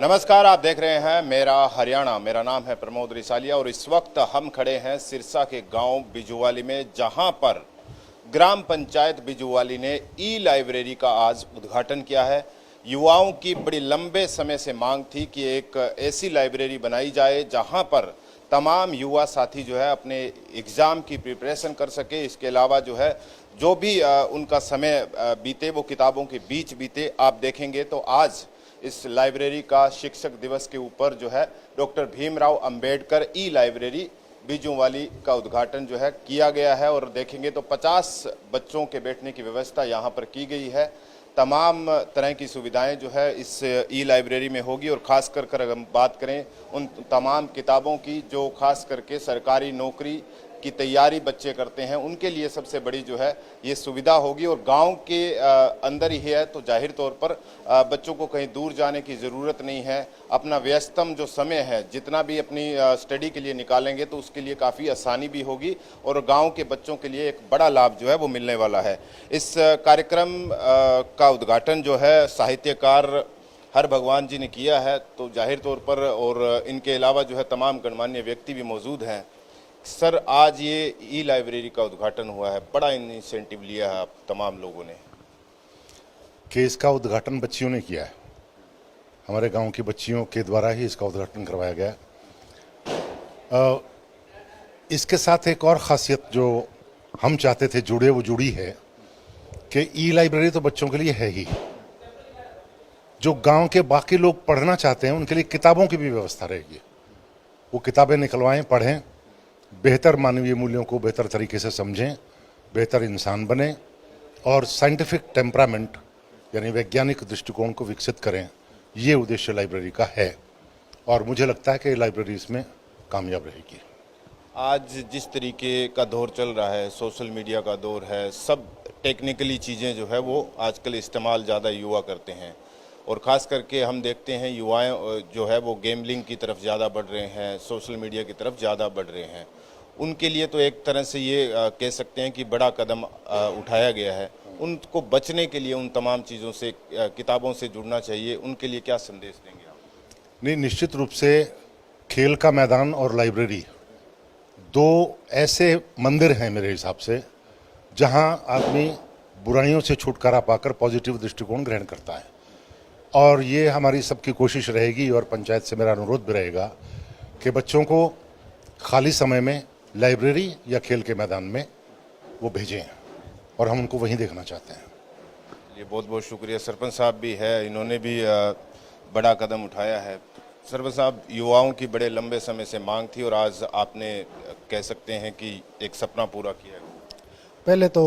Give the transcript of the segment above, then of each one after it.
नमस्कार, आप देख रहे हैं मेरा हरियाणा। मेरा नाम है प्रमोद रिसालिया और इस वक्त हम खड़े हैं सिरसा के गांव बिजुवाली में, जहां पर ग्राम पंचायत बिजुवाली ने ई लाइब्रेरी का आज उद्घाटन किया है। युवाओं की बड़ी लंबे समय से मांग थी कि एक ऐसी लाइब्रेरी बनाई जाए जहां पर तमाम युवा साथी जो है अपने एग्ज़ाम की प्रिपरेशन कर सके। इसके अलावा जो है जो भी उनका समय बीते वो किताबों के बीच बीते। आप देखेंगे तो आज इस लाइब्रेरी का शिक्षक दिवस के ऊपर जो है doctor Bhimrao Ambedkar e library Bijuwali का उद्घाटन जो है किया गया है। और देखेंगे तो 50 बच्चों के बैठने की व्यवस्था यहाँ पर की गई है। तमाम तरह की सुविधाएं जो है इस ई लाइब्रेरी में होगी। और ख़ास कर अगर हम बात करें उन तमाम किताबों की जो खास करके सरकारी नौकरी की तैयारी बच्चे करते हैं, उनके लिए सबसे बड़ी जो है ये सुविधा होगी। और गांव के अंदर ही है तो जाहिर तौर पर बच्चों को कहीं दूर जाने की ज़रूरत नहीं है। अपना व्यस्तम जो समय है जितना भी अपनी स्टडी के लिए निकालेंगे तो उसके लिए काफ़ी आसानी भी होगी और गांव के बच्चों के लिए एक बड़ा लाभ जो है वो मिलने वाला है। इस कार्यक्रम का उद्घाटन जो है साहित्यकार हर भगवान जी ने किया है, तो जाहिर तौर पर और इनके अलावा जो है तमाम गणमान्य व्यक्ति भी मौजूद हैं। सर, आज ये ई लाइब्रेरी का उद्घाटन हुआ है, बड़ा इंसेंटिव लिया है आप तमाम लोगों ने कि इसका उद्घाटन बच्चियों ने किया है। हमारे गांव की बच्चियों के द्वारा ही इसका उद्घाटन करवाया गया। इसके साथ एक और ख़ासियत जो हम चाहते थे जुड़े वो जुड़ी है कि ई लाइब्रेरी तो बच्चों के लिए है ही, जो गांव के बाकी लोग पढ़ना चाहते हैं उनके लिए किताबों की भी व्यवस्था रहेगी। वो किताबें निकलवाएं, पढ़ें, बेहतर मानवीय मूल्यों को बेहतर तरीके से समझें, बेहतर इंसान बने और साइंटिफिक टेम्परामेंट यानी वैज्ञानिक दृष्टिकोण को विकसित करें। ये उद्देश्य लाइब्रेरी का है और मुझे लगता है कि लाइब्रेरी इसमें कामयाब रहेगी। आज जिस तरीके का दौर चल रहा है, सोशल मीडिया का दौर है, सब टेक्निकली चीज़ें जो है वो आजकल इस्तेमाल ज़्यादा युवा करते हैं और ख़ास करके हम देखते हैं युवाएं जो है वो गेमलिंग की तरफ ज़्यादा बढ़ रहे हैं, सोशल मीडिया की तरफ ज़्यादा बढ़ रहे हैं। उनके लिए तो एक तरह से ये कह सकते हैं कि बड़ा कदम उठाया गया है। उनको बचने के लिए उन तमाम चीज़ों से, किताबों से जुड़ना चाहिए। उनके लिए क्या संदेश देंगे आप? नहीं, निश्चित रूप से खेल का मैदान और लाइब्रेरी दो ऐसे मंदिर हैं मेरे हिसाब से जहां आदमी बुराइयों से छुटकारा पाकर पॉजिटिव दृष्टिकोण ग्रहण करता है। और ये हमारी सबकी कोशिश रहेगी और पंचायत से मेरा अनुरोध भी रहेगा कि बच्चों को खाली समय में लाइब्रेरी या खेल के मैदान में वो भेजें और हम उनको वहीं देखना चाहते हैं। ये बहुत बहुत शुक्रिया। सरपंच साहब भी है, इन्होंने भी बड़ा कदम उठाया है। सरपंच साहब, युवाओं की बड़े लंबे समय से मांग थी और आज आपने कह सकते हैं कि एक सपना पूरा किया है। पहले तो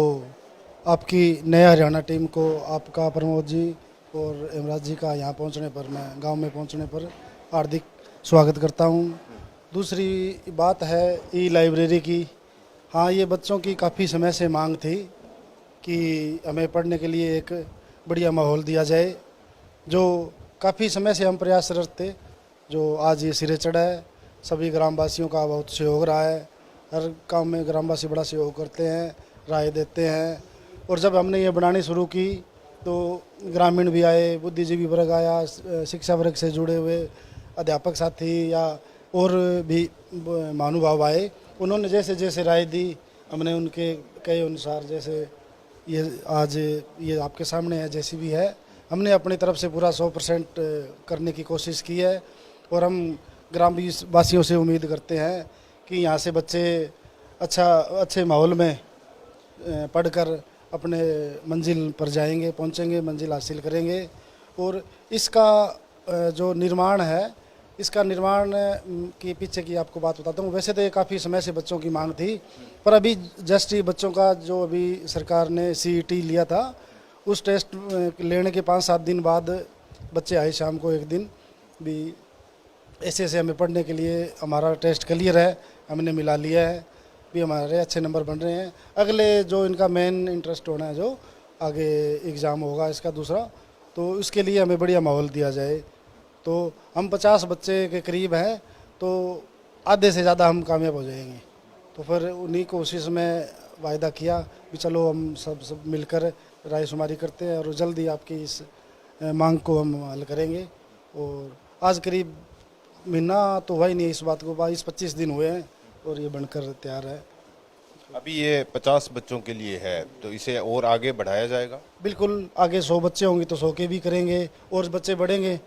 आपकी नया हरियाणा टीम को, आपका प्रमोद जी और इमराज जी का यहाँ पहुँचने पर, मैं गांव में पहुँचने पर हार्दिक स्वागत करता हूँ। दूसरी बात है ई लाइब्रेरी की। हाँ, ये बच्चों की काफ़ी समय से मांग थी कि हमें पढ़ने के लिए एक बढ़िया माहौल दिया जाए, जो काफ़ी समय से हम प्रयासरत थे, जो आज ये सिरे चढ़ा है। सभी ग्रामवासियों का बहुत सहयोग रहा है। हर काम में ग्रामवासी बड़ा सहयोग करते हैं, राय देते हैं। और जब हमने ये बनानी शुरू की तो ग्रामीण भी आए, बुद्धिजीवी वर्ग आया, शिक्षा वर्ग से जुड़े हुए अध्यापक साथी या और भी महानुभाव आए। उन्होंने जैसे जैसे राय दी, हमने उनके कहे अनुसार, जैसे ये आज ये आपके सामने है जैसी भी है, हमने अपनी तरफ से पूरा 100% करने की कोशिश की है। और हम ग्राम वासियों से उम्मीद करते हैं कि यहाँ से बच्चे अच्छे माहौल में पढ़कर अपने मंजिल पर जाएंगे, पहुँचेंगे, मंजिल हासिल करेंगे। और इसका जो निर्माण है, इसका निर्माण के पीछे की आपको बात बताता हूँ। वैसे तो ये काफ़ी समय से बच्चों की मांग थी, पर अभी जस्ट ही बच्चों का जो अभी सरकार ने CET लिया था, उस टेस्ट लेने के 5-7 दिन बाद बच्चे आए शाम को एक दिन भी, ऐसे हमें पढ़ने के लिए हमारा टेस्ट क्लियर है, हमने मिला लिया है भी, हमारे अच्छे नंबर बन रहे हैं। अगले जो इनका मेन इंटरेस्ट होना है, जो आगे एग्ज़ाम होगा इसका दूसरा, तो उसके लिए हमें बढ़िया माहौल दिया जाए। तो हम 50 बच्चे के करीब हैं, तो आधे से ज़्यादा हम कामयाब हो जाएंगे। तो फिर उन्हीं कोशिश में वायदा किया कि चलो हम सब मिलकर रायशुमारी करते हैं और जल्दी आपकी इस मांग को हम हल करेंगे। और आज करीब महीना तो हुआ ही नहीं इस बात को, 22-25 दिन हुए हैं और ये बनकर तैयार है। अभी ये 50 बच्चों के लिए है, तो इसे और आगे बढ़ाया जाएगा। बिल्कुल, आगे 100 बच्चे होंगे तो 100 के भी करेंगे, और बच्चे बढ़ेंगे,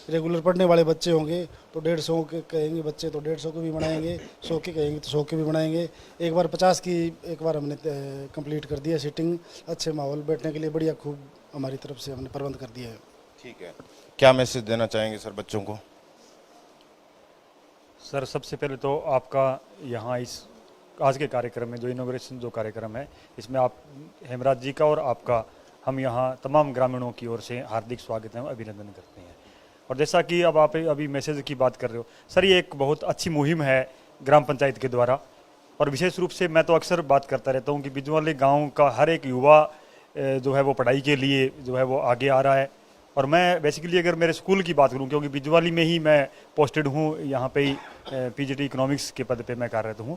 रेगुलर पढ़ने वाले बच्चे होंगे तो 150 के कहेंगे बच्चे तो 150 को भी बनाएंगे, 100 के कहेंगे तो 100 के भी बनाएंगे। एक बार 50 की एक बार हमने कंप्लीट कर दिया सीटिंग, अच्छे माहौल बैठने के लिए बढ़िया खूब हमारी तरफ से हमने प्रबंध कर दिया है। ठीक है, क्या मैसेज देना चाहेंगे सर बच्चों को? सर सबसे पहले तो आपका यहाँ इस आज के कार्यक्रम में जो इनॉग्रेशन जो कार्यक्रम है, इसमें आप हेमराज जी का और आपका हम यहाँ तमाम ग्रामीणों की ओर से हार्दिक स्वागत एवं अभिनंदन करते हैं। और जैसा कि अब आप अभी मैसेज की बात कर रहे हो सर, ये एक बहुत अच्छी मुहिम है ग्राम पंचायत के द्वारा, और विशेष रूप से मैं तो अक्सर बात करता रहता हूँ कि बिजवाली गाँव का हर एक युवा जो है वो पढ़ाई के लिए जो है वो आगे आ रहा है। और मैं बेसिकली अगर मेरे स्कूल की बात करूं, क्योंकि बिजवाली में ही मैं पोस्टेड हूं, यहाँ पे ही पीजीटी इकोनॉमिक्स के पद पे मैं कार्यरत हूं,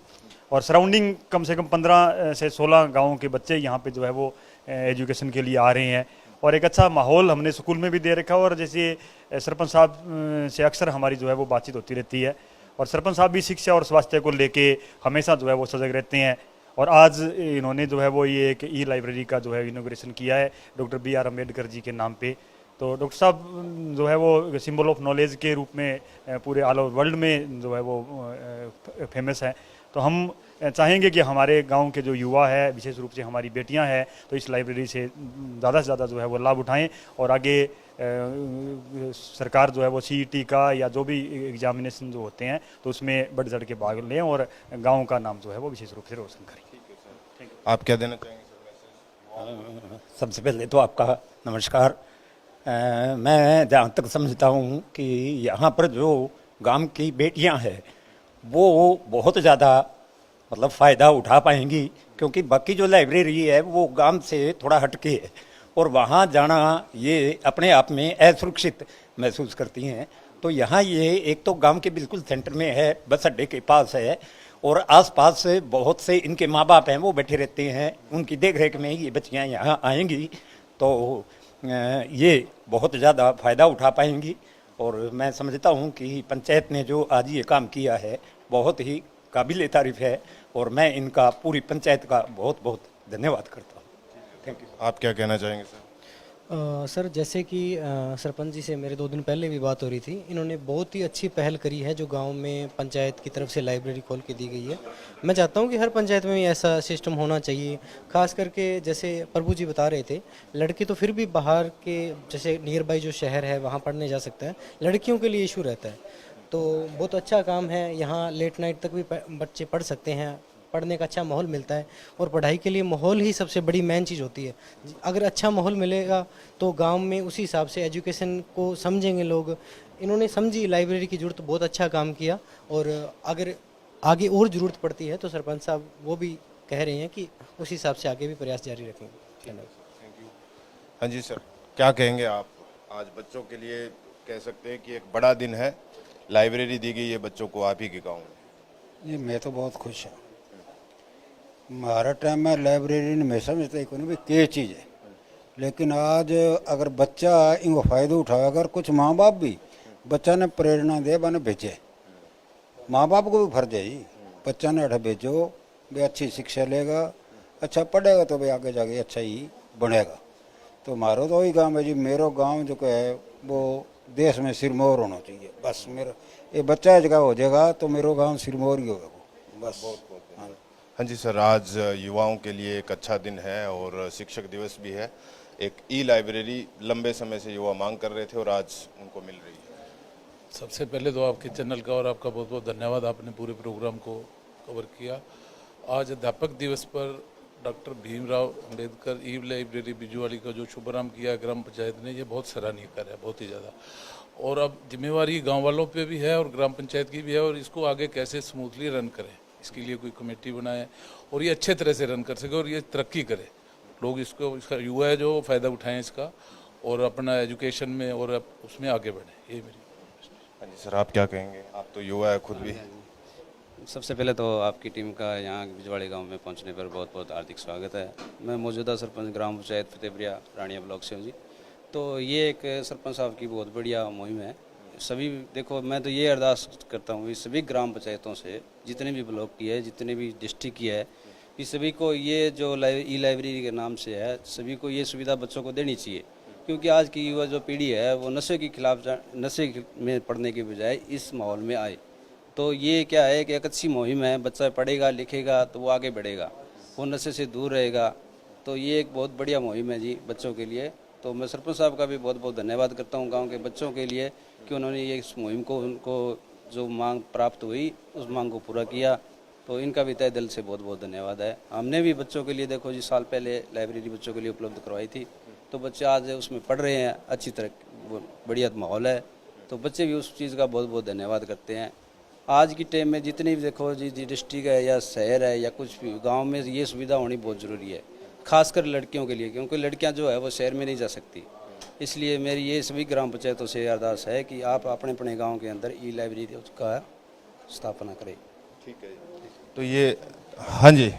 और सराउंडिंग कम से कम 15 से 16 गाँवों के बच्चे यहाँ पे जो है वो एजुकेशन के लिए आ रहे हैं, और एक अच्छा माहौल हमने स्कूल में भी दे रखा है। और जैसे सरपंच साहब से अक्सर हमारी जो है वो बातचीत होती रहती है, और सरपंच साहब भी शिक्षा और स्वास्थ्य को लेके हमेशा जो है वो सजग रहते हैं। और आज इन्होंने जो है वो ये एक ई लाइब्रेरी का जो है इनोग्रेशन किया है डॉक्टर BR अम्बेडकर जी के नाम पे। तो डॉक्टर साहब जो है वो सिंबल ऑफ नॉलेज के रूप में पूरे ऑल ओवर वर्ल्ड में जो है वो फेमस है। तो हम चाहेंगे कि हमारे गांव के जो युवा है, विशेष रूप से हमारी बेटियां हैं, तो इस लाइब्रेरी से ज़्यादा से ज़्यादा जो है वो लाभ उठाएं, और आगे सरकार जो है वो CET का या जो भी एग्जामिनेशन जो होते हैं तो उसमें बढ़ चढ़ के भाग लें और गाँव का नाम जो है वो विशेष रूप से रोशन करें। आप क्या देना चाहेंगे सर? सबसे पहले तो आपका नमस्कार। मैं जहाँ तक समझता हूँ कि यहाँ पर जो गांव की बेटियाँ हैं वो बहुत ज़्यादा मतलब फ़ायदा उठा पाएंगी, क्योंकि बाकी जो लाइब्रेरी है वो गांव से थोड़ा हटके है, और वहाँ जाना ये अपने आप में असुरक्षित महसूस करती हैं। तो यहाँ ये एक तो गांव के बिल्कुल सेंटर में है, बस अड्डे के पास है, और आसपास से बहुत से इनके माँ बाप हैं वो बैठे रहते हैं, उनकी देख रेख में ये बच्चियाँ यहाँ आएंगी तो ये बहुत ज़्यादा फ़ायदा उठा पाएंगी। और मैं समझता हूँ कि पंचायत ने जो आज ये काम किया है बहुत ही काबिल तारीफ़ है, और मैं इनका पूरी पंचायत का बहुत बहुत धन्यवाद करता हूँ। Thank you. आप क्या कहना चाहेंगे सर? सर जैसे कि सरपंच जी से मेरे 2 दिन पहले भी बात हो रही थी, इन्होंने बहुत ही अच्छी पहल करी है जो गांव में पंचायत की तरफ से लाइब्रेरी खोल के दी गई है। मैं चाहता हूं कि हर पंचायत में भी ऐसा सिस्टम होना चाहिए, खास करके जैसे प्रभु जी बता रहे थे, लड़के तो फिर भी बाहर के जैसे नियर बाई जो शहर है वहाँ पढ़ने जा सकता है, लड़कियों के लिए इशू रहता है। तो बहुत अच्छा काम है, यहाँ लेट नाइट तक भी बच्चे पढ़ सकते हैं, पढ़ने का अच्छा माहौल मिलता है, और पढ़ाई के लिए माहौल ही सबसे बड़ी मेन चीज़ होती है। अगर अच्छा माहौल मिलेगा तो गांव में उसी हिसाब से एजुकेशन को समझेंगे लोग। इन्होंने समझी लाइब्रेरी की ज़रूरत, बहुत अच्छा काम किया, और अगर आगे और ज़रूरत पड़ती है तो सरपंच साहब वो भी कह रहे हैं कि उस हिसाब से आगे भी प्रयास जारी रखेंगे। हाँ जी सर, क्या कहेंगे आप? आज बच्चों के लिए कह सकते हैं कि एक बड़ा दिन है, लाइब्रेरी दी गई है बच्चों को आप ही के गाँव में। जी मैं तो बहुत खुश हूँ। हमारा टाइम में लाइब्रेरी में समझते को नहीं क्या चीज़ है, लेकिन आज अगर बच्चा इनको फ़ायदा उठावे, अगर कुछ माँ बाप भी बच्चा ने प्रेरणा दे बने भेजे, माँ बाप को भी फर्ज है ही, बच्चा ने अठा भेजो, वे अच्छी शिक्षा लेगा, अच्छा पढ़ेगा तो भाई आगे जाके अच्छा ही बनेगा। तो हमारा तो वही गाँव है जी, मेरा गाँव जो है वो देश में सिरमौर होना चाहिए, बस मेरा ये बच्चा जगह हो जाएगा तो मेरा गाँव सिरमौर ही होगा बस। हाँ। हाँ जी सर, आज युवाओं के लिए एक अच्छा दिन है और शिक्षक दिवस भी है। एक ई लाइब्रेरी लंबे समय से युवा मांग कर रहे थे और आज उनको मिल रही है। सबसे पहले तो आपके चैनल का और आपका बहुत बहुत धन्यवाद, आपने पूरे प्रोग्राम को कवर किया। आज अध्यापक दिवस पर doctor Bhimrao Ambedkar e library Bijuwali का जो शुभारंभ किया ग्राम पंचायत ने, ये बहुत सराहनीय कार्य है, बहुत ही ज़्यादा। और अब जिम्मेवारी गाँव वालों पर भी है और ग्राम पंचायत की भी है, और इसको आगे कैसे स्मूथली रन करें इसके लिए कोई कमेटी बनाए और ये अच्छे तरह से रन कर सके और ये तरक्की करे, लोग इसको, इसका युवा है जो फ़ायदा उठाएं इसका और अपना एजुकेशन में और उसमें आगे बढ़ें, ये मेरी। हाँ जी सर, आप क्या कहेंगे? आप तो युवा है खुद भी। सबसे पहले तो आपकी टीम का यहाँ बिजवाड़ी गांव में पहुँचने पर बहुत बहुत हार्दिक स्वागत है। मैं मौजूदा सरपंच ग्राम पंचायत फतेहपुरिया रानिया ब्लॉक से हूँ जी। तो ये एक सरपंच साहब की बहुत बढ़िया मुहिम है, सभी देखो, मैं तो ये अरदास करता हूँ इस सभी ग्राम पंचायतों से, जितने भी ब्लॉक की है, जितने भी डिस्ट्रिक्ट की है, कि सभी को ये जो ई लाइब्रेरी के नाम से है, सभी को ये सुविधा बच्चों को देनी चाहिए। क्योंकि आज की युवा जो पीढ़ी है वो नशे के खिलाफ नशे में पढ़ने के बजाय इस माहौल में आए। तो ये क्या है कि एक अच्छी मुहिम है, बच्चा पढ़ेगा लिखेगा तो वो आगे बढ़ेगा, वो नशे से दूर रहेगा। तो ये एक बहुत बढ़िया मुहिम है जी बच्चों के लिए। तो मैं सरपंच साहब का भी बहुत बहुत धन्यवाद करता हूँ गांव के बच्चों के लिए कि उन्होंने ये इस मुहिम को, उनको जो मांग प्राप्त हुई उस मांग को पूरा किया। तो इनका भी तहे दिल से बहुत बहुत धन्यवाद है। हमने भी बच्चों के लिए देखो जी साल पहले लाइब्रेरी बच्चों के लिए उपलब्ध करवाई थी, तो बच्चे आज उसमें पढ़ रहे हैं, अच्छी तरह बढ़िया माहौल है। तो बच्चे भी उस चीज़ का बहुत बहुत धन्यवाद करते हैं। आज की टाइम में जितनी भी देखो जी डिस्ट्रिक्ट है या शहर है या कुछ भी गांव में ये सुविधा होनी बहुत ज़रूरी है, खासकर लड़कियों के लिए, क्योंकि लड़कियां जो है वो शहर में नहीं जा सकती। इसलिए मेरी ये सभी ग्राम पंचायतों से अरदास है कि आप अपने अपने गांव के अंदर ई लाइब्रेरी का स्थापना करें। ठीक है, तो ये हाँ जी,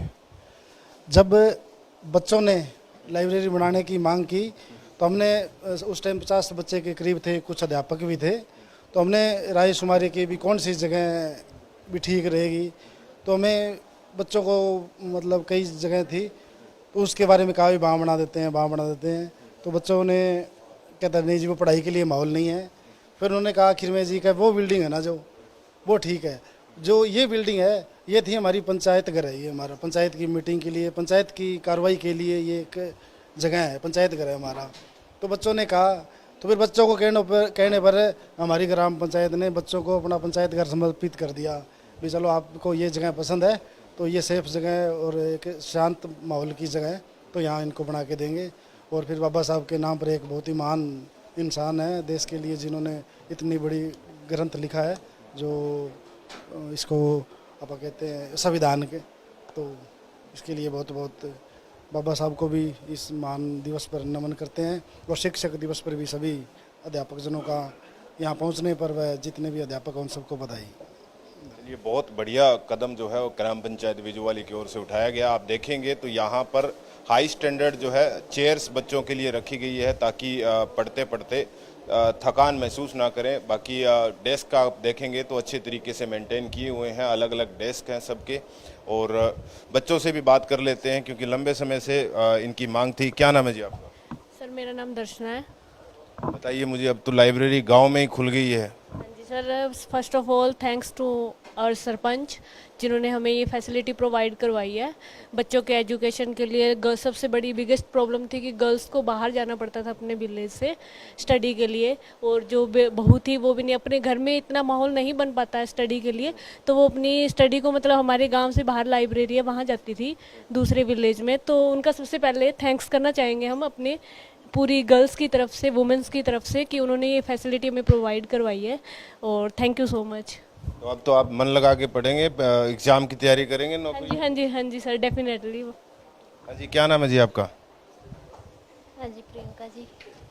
जब बच्चों ने लाइब्रेरी बनाने की मांग की तो हमने उस टाइम 50 बच्चे के करीब थे, कुछ अध्यापक भी थे, तो हमने राय शुमारी की भी कौन सी जगह भी ठीक रहेगी। तो हमें बच्चों को मतलब कई जगह थी, तो उसके बारे में कहा भी वहाँ बना देते हैं, वहाँ बना देते हैं। तो बच्चों ने कहता नहीं जी वो पढ़ाई के लिए माहौल नहीं है। फिर उन्होंने कहा आखिर में जी का वो बिल्डिंग है ना जो वो ठीक है, जो ये बिल्डिंग है ये थी हमारी पंचायत घर है, ये हमारा पंचायत की मीटिंग के लिए, पंचायत की कार्रवाई के लिए ये एक जगह है, पंचायत घर है हमारा। तो बच्चों ने कहा, तो फिर बच्चों को कहने पर हमारी ग्राम पंचायत ने बच्चों को अपना पंचायत घर समर्पित कर दिया भी चलो आपको ये जगह पसंद है तो ये सेफ जगह है और एक शांत माहौल की जगह है, तो यहाँ इनको बना के देंगे। और फिर बाबा साहब के नाम पर एक बहुत ही महान इंसान है देश के लिए, जिन्होंने इतनी बड़ी ग्रंथ लिखा है जो इसको आप कहते हैं संविधान के, तो इसके लिए बहुत बहुत बाबा साहब को भी इस महान दिवस पर नमन करते हैं। और शिक्षक दिवस पर भी सभी अध्यापक जनों का यहाँ पहुँचने पर वह जितने भी अध्यापक हैं उन सबको बधाई। ये बहुत बढ़िया कदम जो है वो ग्राम पंचायत बिजुवाली की ओर से उठाया गया। आप देखेंगे तो यहाँ पर हाई स्टैंडर्ड जो है चेयर्स बच्चों के लिए रखी गई है ताकि पढ़ते पढ़ते थकान महसूस ना करें। बाकी डेस्क का आप देखेंगे तो अच्छे तरीके से मेंटेन किए हुए हैं, अलग अलग डेस्क हैं सबके। और बच्चों से भी बात कर लेते हैं क्योंकि लंबे समय से इनकी मांग थी। क्या नाम है जी आपका? सर मेरा नाम दर्शना है। बताइए मुझे, अब तो लाइब्रेरी गांव में ही खुल गई है। हाँ जी sir, first of all thanks to our sarpanch जिन्होंने हमें ये फैसिलिटी प्रोवाइड करवाई है बच्चों के एजुकेशन के लिए। सबसे बड़ी बिगेस्ट प्रॉब्लम थी कि गर्ल्स को बाहर जाना पड़ता था अपने विलेज से स्टडी के लिए, और जो बहू थी वो भी नहीं, अपने घर में इतना माहौल नहीं बन पाता है स्टडी के लिए, तो वो अपनी स्टडी को मतलब हमारे गांव से बाहर लाइब्रेरी है वहाँ जाती थी दूसरे विलेज में। तो उनका सबसे पहले थैंक्स करना चाहेंगे हम अपने पूरी गर्ल्स की तरफ से, वुमेंस की तरफ से, कि उन्होंने ये फैसिलिटी हमें प्रोवाइड करवाई है, और थैंक यू सो मच। तो अब तो आप मन लगा के पढ़ेंगे, एग्जाम की तैयारी करेंगे, नौकरी? हाँ जी हाँ जी सर, डेफिनेटली। हाँ जी, क्या नाम है जी आपका? हाँ जी, प्रियंका जी।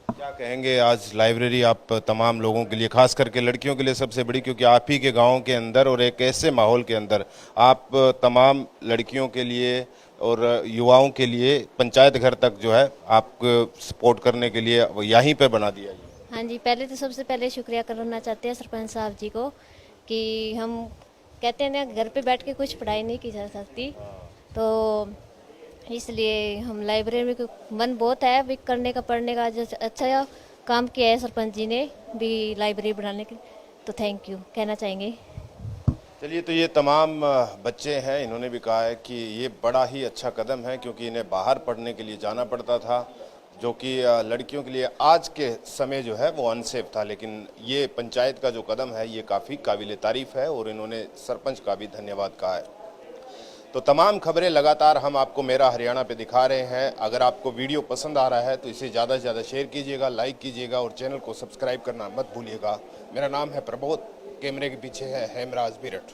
क्या कहेंगे आज लाइब्रेरी आप तमाम लोगों के लिए, खास करके लड़कियों के लिए सबसे बड़ी, क्योंकि आप ही के गांव के अंदर और एक ऐसे माहौल के अंदर आप तमाम लड़कियों के लिए और युवाओं के लिए पंचायत घर तक जो है आप सपोर्ट करने के लिए यहीं पे बना दिया है। हाँ जी, पहले तो सबसे पहले शुक्रिया करना चाहते हैं सरपंच साहब जी को कि हम कहते हैं ना घर पे बैठ के कुछ पढ़ाई नहीं की जा सकती, तो इसलिए हम लाइब्रेरी में मन बहुत है भी करने का, पढ़ने का। जो अच्छा काम किया है सरपंच जी ने भी लाइब्रेरी बनाने के, तो थैंक यू कहना चाहेंगे। चलिए, तो ये तमाम बच्चे हैं, इन्होंने भी कहा है कि ये बड़ा ही अच्छा कदम है क्योंकि इन्हें बाहर पढ़ने के लिए जाना पड़ता था, जो कि लड़कियों के लिए आज के समय जो है वो अनसेफ था। लेकिन ये पंचायत का जो कदम है ये काफ़ी काबिल तारीफ़ है और इन्होंने सरपंच का भी धन्यवाद कहा है। तो तमाम खबरें लगातार हम आपको मेरा हरियाणा पे दिखा रहे हैं। अगर आपको वीडियो पसंद आ रहा है तो इसे ज़्यादा से ज़्यादा शेयर कीजिएगा, लाइक कीजिएगा और चैनल को सब्सक्राइब करना मत भूलिएगा। मेरा नाम है प्रबोध, कैमरे के पीछे है हेमराज बिरट।